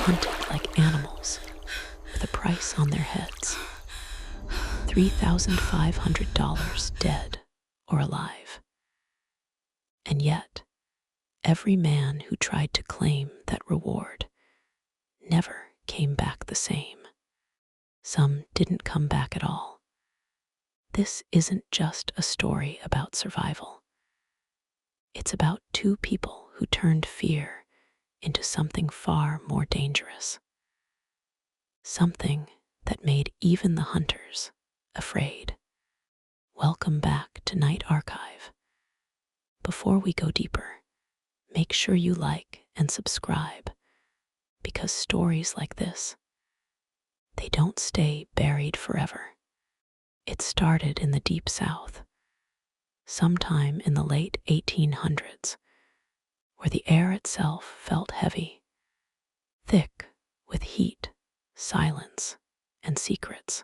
hunted like animals, with a price on their heads: $3,500 dead or alive. And yet, every man who tried to claim that reward never came back the same. Some didn't come back at all. This isn't just a story about survival. It's about two people who turned fear into something far more dangerous. Something that made even the hunters afraid. Welcome back to Night Archive. Before we go deeper, make sure you like and subscribe, because stories like this, they don't stay buried forever. It started in the Deep South, sometime in the late 1800s, where the air itself felt heavy, thick with heat, silence, and secrets.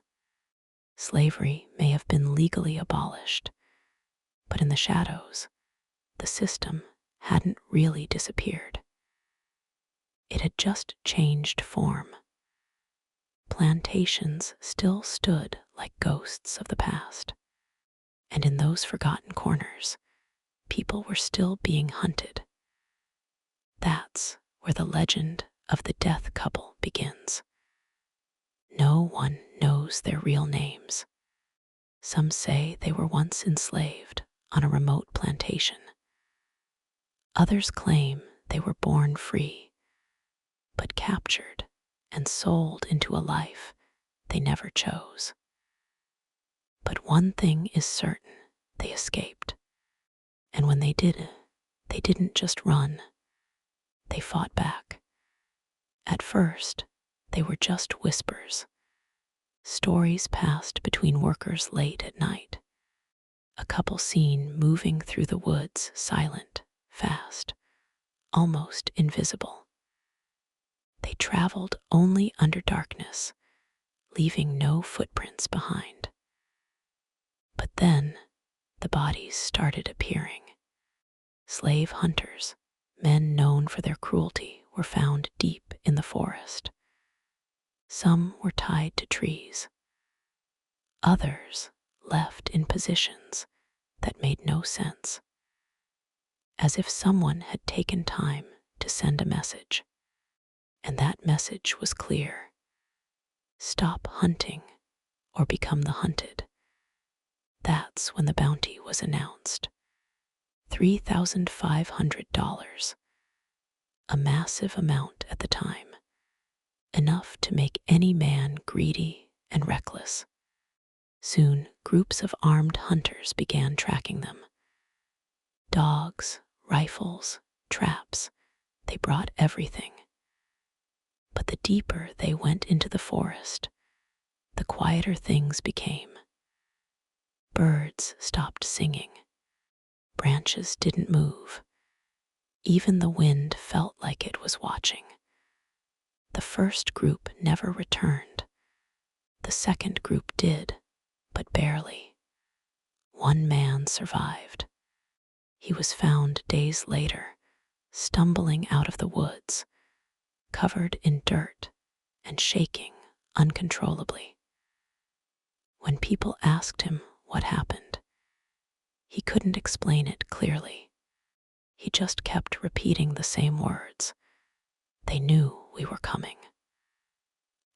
Slavery may have been legally abolished, but in the shadows, the system hadn't really disappeared. It had just changed form. Plantations still stood like ghosts of the past, and in those forgotten corners, people were still being hunted. That's where the legend of the death couple begins. No one knows their real names. Some say they were once enslaved on a remote plantation. Others claim they were born free, but captured and sold into a life they never chose. But one thing is certain: they escaped. And when they did, they didn't just run. They fought back. At first, they were just whispers. Stories passed between workers late at night. A couple seen moving through the woods, silent, fast, almost invisible. They traveled only under darkness, leaving no footprints behind. But then, the bodies started appearing. Slave hunters, men known for their cruelty, were found deep in the forest. Some were tied to trees. Others left in positions that made no sense, as if someone had taken time to send a message. And that message was clear: stop hunting or become the hunted. That's when the bounty was announced: $3,500, a massive amount at the time, enough to make any man greedy and reckless. Soon, groups of armed hunters began tracking them. Dogs, rifles, traps, they brought everything. But the deeper they went into the forest, the quieter things became. Birds stopped singing. Branches didn't move. Even the wind felt like it was watching. The first group never returned. The second group did, but barely. One man survived. He was found days later, stumbling out of the woods, covered in dirt and shaking uncontrollably. When people asked him what happened, he couldn't explain it clearly. He just kept repeating the same words: "They knew we were coming."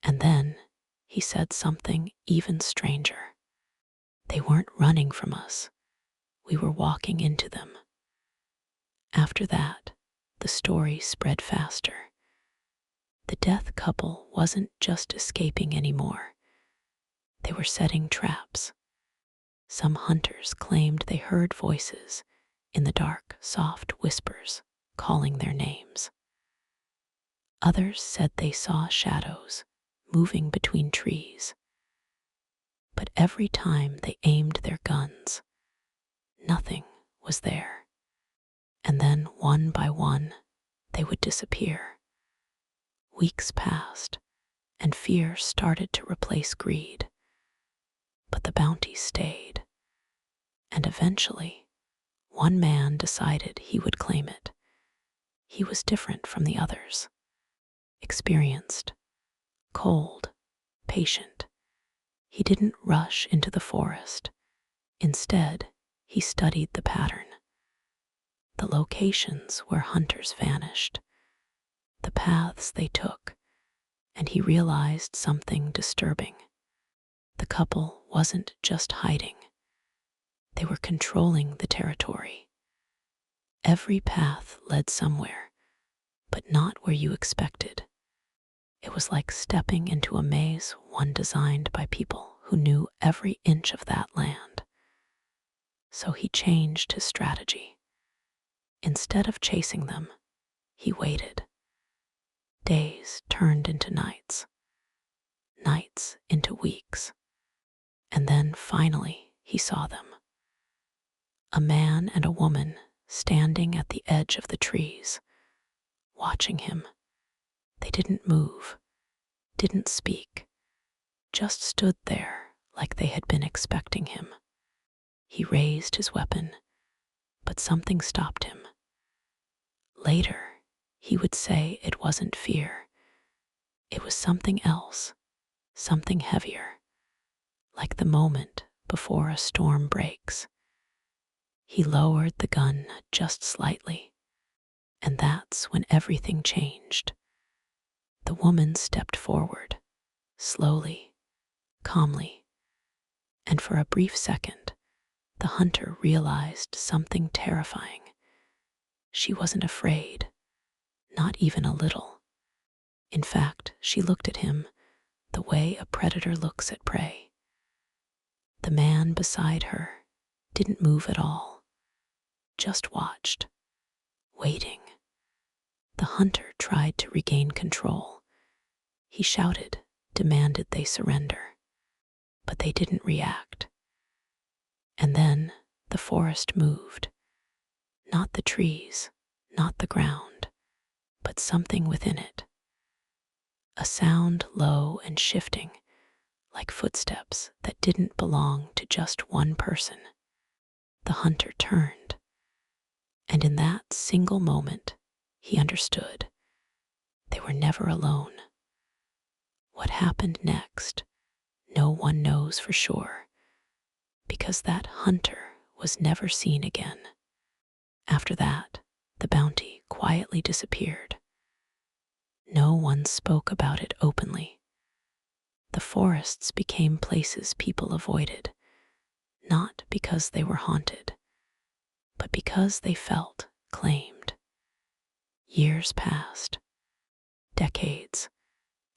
And then he said something even stranger: "They weren't running from us. We were walking into them." After that, the story spread faster. The death couple wasn't just escaping anymore. They were setting traps. Some hunters claimed they heard voices in the dark, soft whispers calling their names. Others said they saw shadows moving between trees. But every time they aimed their guns, nothing was there. And then, one by one, they would disappear. Weeks passed, and fear started to replace greed. But the bounty stayed. And eventually, one man decided he would claim it. He was different from the others. experienced, cold, patient. He didn't rush into the forest. Instead, he studied the pattern, the locations where hunters vanished, the paths they took, and he realized something disturbing. The couple wasn't just hiding, they were controlling the territory. Every path led somewhere, but not where you expected. It was like stepping into a maze, one designed by people who knew every inch of that land. So he changed his strategy. Instead of chasing them, he waited. Days turned into nights, nights into weeks, and then finally he saw them. A man and a woman standing at the edge of the trees, watching him. They didn't move, didn't speak, just stood there like they had been expecting him. He raised his weapon, but something stopped him. Later, he would say it wasn't fear. It was something else, something heavier, like the moment before a storm breaks. He lowered the gun just slightly, and that's when everything changed. The woman stepped forward, slowly, calmly, and for a brief second, the hunter realized something terrifying. She wasn't afraid, not even a little. In fact, she looked at him the way a predator looks at prey. The man beside her didn't move at all, just watched, waiting. The hunter tried to regain control. He shouted, demanded they surrender, but they didn't react. And then the forest moved. Not the trees, not the ground, but something within it. A sound low and shifting, like footsteps that didn't belong to just one person. The hunter turned, and in that single moment, he understood. They were never alone. What happened next, no one knows for sure, because that hunter was never seen again. After that, the bounty quietly disappeared. No one spoke about it openly. The forests became places people avoided, not because they were haunted, but because they felt claimed. Years passed, decades,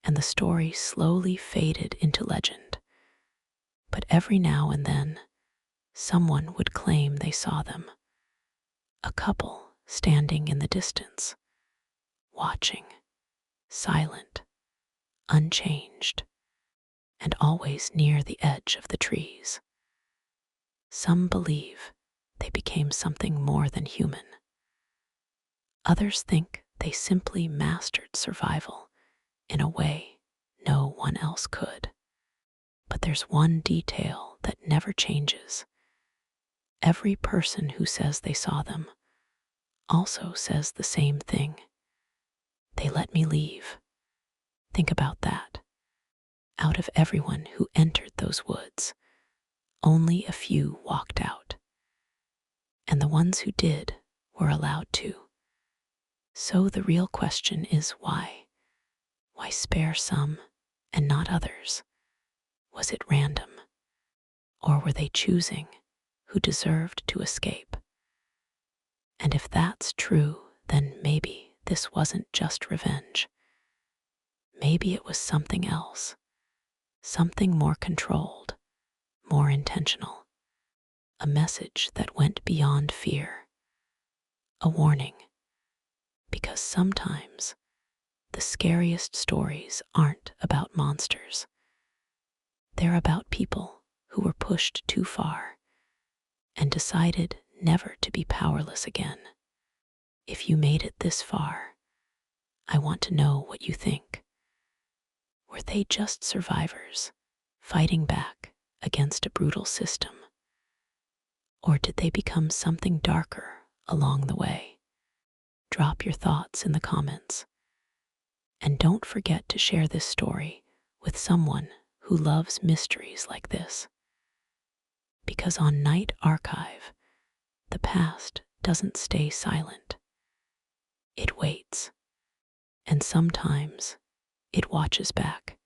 and the story slowly faded into legend. But every now and then, someone would claim they saw them. A couple standing in the distance, watching, silent, unchanged, and always near the edge of the trees. Some believe they became something more than human. Others think they simply mastered survival in a way no one else could. But there's one detail that never changes. Every person who says they saw them also says the same thing. They let me leave. Think about that. Out of everyone who entered those woods, only a few walked out. And the ones who did were allowed to. So the real question is why? Why spare some and not others? Was it random? Or were they choosing who deserved to escape? And if that's true, then maybe this wasn't just revenge. Maybe it was something else, something more controlled, more intentional. A message that went beyond fear. A warning. Because sometimes the scariest stories aren't about monsters. They're about people who were pushed too far and decided never to be powerless again. If you made it this far, I want to know what you think. Were they just survivors, fighting back against a brutal system? Or did they become something darker along the way? Drop your thoughts in the comments. And don't forget to share this story with someone who loves mysteries like this. Because on Night Archive, the past doesn't stay silent. It waits, and sometimes it watches back.